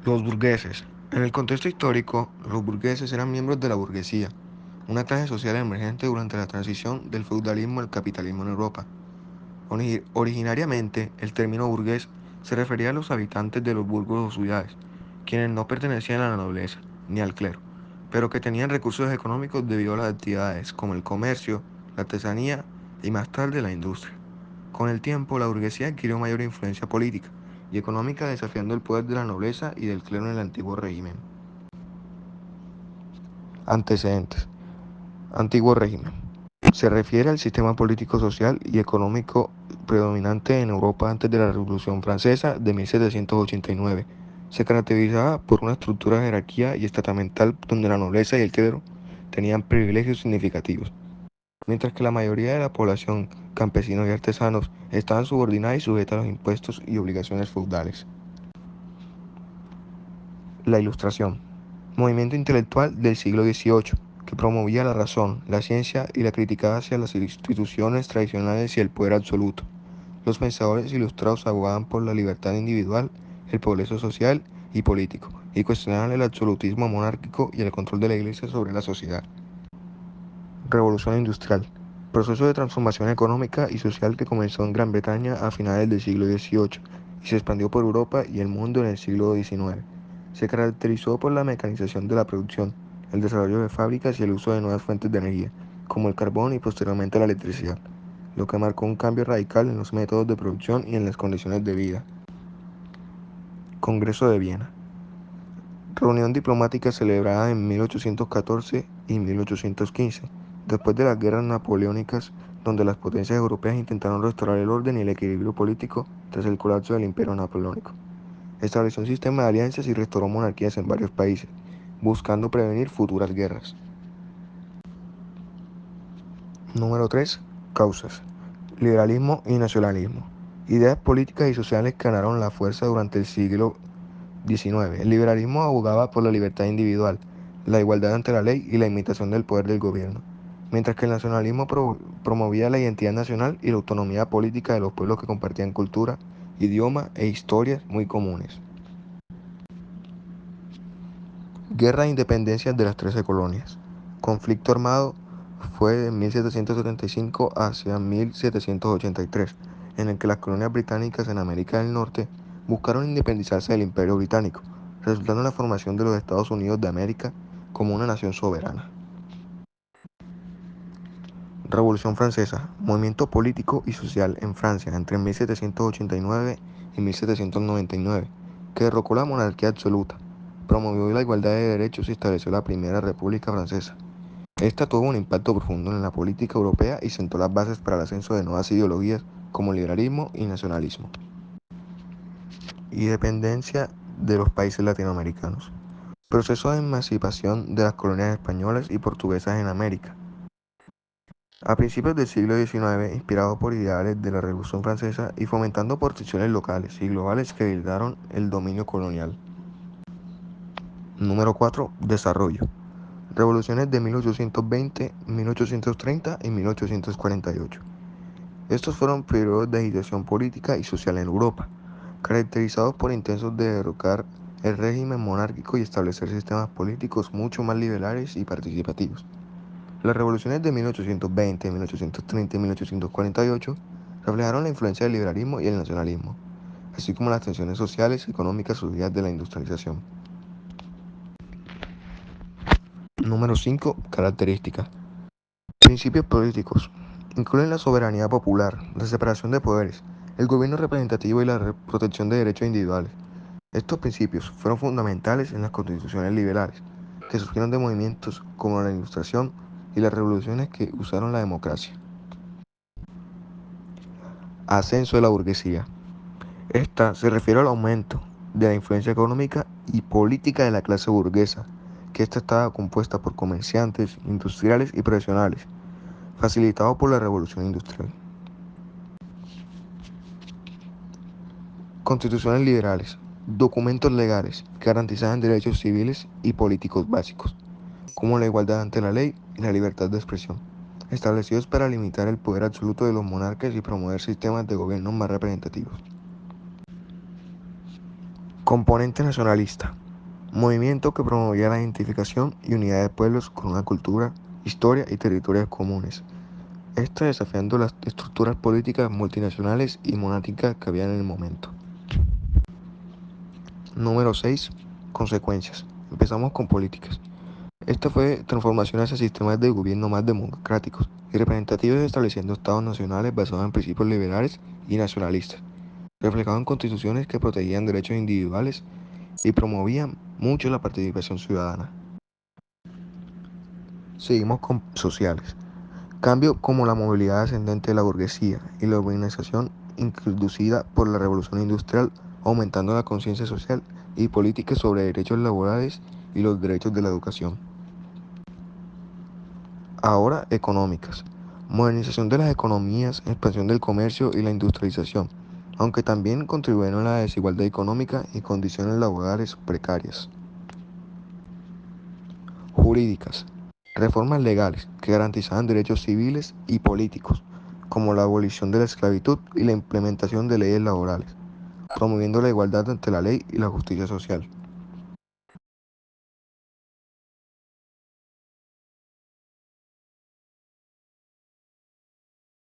Los burgueses. En el contexto histórico, los burgueses eran miembros de la burguesía, una clase social emergente durante la transición del feudalismo al capitalismo en Europa. Originariamente, el término burgués se refería a los habitantes de los burgos o ciudades, quienes no pertenecían a la nobleza ni al clero, pero que tenían recursos económicos debido a las actividades como el comercio, la artesanía y más tarde la industria. Con el tiempo, la burguesía adquirió mayor influencia política y económica, desafiando el poder de la nobleza y del clero en el antiguo régimen. Antecedentes. Antiguo régimen. Se refiere al sistema político, social y económico predominante en Europa antes de la Revolución Francesa de 1789. Se caracterizaba por una estructura de jerarquía y estamental donde la nobleza y el clero tenían privilegios significativos, mientras que la mayoría de la población, campesinos y artesanos, estaban subordinada y sujeta a los impuestos y obligaciones feudales. La Ilustración. Movimiento intelectual del siglo XVIII, que promovía la razón, la ciencia y la crítica hacia las instituciones tradicionales y el poder absoluto. Los pensadores ilustrados abogaban por la libertad individual, el progreso social y político, y cuestionaban el absolutismo monárquico y el control de la Iglesia sobre la sociedad. Revolución industrial. Proceso de transformación económica y social que comenzó en Gran Bretaña a finales del siglo XVIII y se expandió por Europa y el mundo en el siglo XIX. Se caracterizó por la mecanización de la producción, el desarrollo de fábricas y el uso de nuevas fuentes de energía, como el carbón y posteriormente la electricidad, lo que marcó un cambio radical en los métodos de producción y en las condiciones de vida. Congreso de Viena. Reunión diplomática celebrada en 1814 y 1815, después de las guerras napoleónicas, donde las potencias europeas intentaron restaurar el orden y el equilibrio político tras el colapso del imperio napoleónico. Estableció un sistema de alianzas y restauró monarquías en varios países, buscando prevenir futuras guerras. Número 3. Causas. Liberalismo y nacionalismo. Ideas políticas y sociales que ganaron la fuerza durante el siglo XIX. El liberalismo abogaba por la libertad individual, la igualdad ante la ley y la imitación del poder del gobierno, mientras que el nacionalismo promovía la identidad nacional y la autonomía política de los pueblos que compartían cultura, idioma e historias muy comunes. Guerra de independencia de las 13 colonias. Conflicto armado fue de 1775 hacia 1783, en el que las colonias británicas en América del Norte buscaron independizarse del Imperio Británico, resultando en la formación de los Estados Unidos de América como una nación soberana. Revolución Francesa, movimiento político y social en Francia entre 1789 y 1799, que derrocó la monarquía absoluta, promovió la igualdad de derechos y estableció la Primera República Francesa. Esta tuvo un impacto profundo en la política europea y sentó las bases para el ascenso de nuevas ideologías como liberalismo y nacionalismo. Y dependencia de los países latinoamericanos. Proceso de emancipación de las colonias españolas y portuguesas en América. A principios del siglo XIX, inspirado por ideales de la Revolución Francesa y fomentando posiciones locales y globales que evitaron el dominio colonial. Número 4. Desarrollo. Revoluciones de 1820, 1830 y 1848. Estos fueron periodos de agitación política y social en Europa, caracterizados por intentos de derrocar el régimen monárquico y establecer sistemas políticos mucho más liberales y participativos. Las revoluciones de 1820, 1830 y 1848 reflejaron la influencia del liberalismo y el nacionalismo, así como las tensiones sociales y económicas surgidas de la industrialización. Número 5. Características. Principios políticos. Incluyen la soberanía popular, la separación de poderes, el gobierno representativo y la protección de derechos individuales. Estos principios fueron fundamentales en las constituciones liberales, que surgieron de movimientos como la Ilustración y las revoluciones que usaron la democracia. Ascenso de la burguesía. Esta se refiere al aumento de la influencia económica y política de la clase burguesa, que esta estaba compuesta por comerciantes, industriales y profesionales, facilitado por la revolución industrial. Constituciones liberales, documentos legales que garantizaban derechos civiles y políticos básicos, como la igualdad ante la ley y la libertad de expresión, establecidos para limitar el poder absoluto de los monarcas y promover sistemas de gobierno más representativos. Componente nacionalista. Movimiento que promovía la identificación y unidad de pueblos con una cultura, historia y territorios comunes. Esto desafiando las estructuras políticas multinacionales y monárquicas que había en el momento. Número 6. Consecuencias. Empezamos con políticas. Esta fue transformación hacia sistemas de gobierno más democráticos y representativos, estableciendo estados nacionales basados en principios liberales y nacionalistas, reflejados en constituciones que protegían derechos individuales y promovían mucho la participación ciudadana. Seguimos con sociales. Cambio como la movilidad ascendente de la burguesía y la urbanización inducida por la revolución industrial, aumentando la conciencia social y política sobre derechos laborales y los derechos de la educación. Ahora, económicas. Modernización de las economías, expansión del comercio y la industrialización, aunque también contribuyeron a la desigualdad económica y condiciones laborales precarias. Jurídicas. Reformas legales que garantizaban derechos civiles y políticos, como la abolición de la esclavitud y la implementación de leyes laborales, promoviendo la igualdad ante la ley y la justicia social.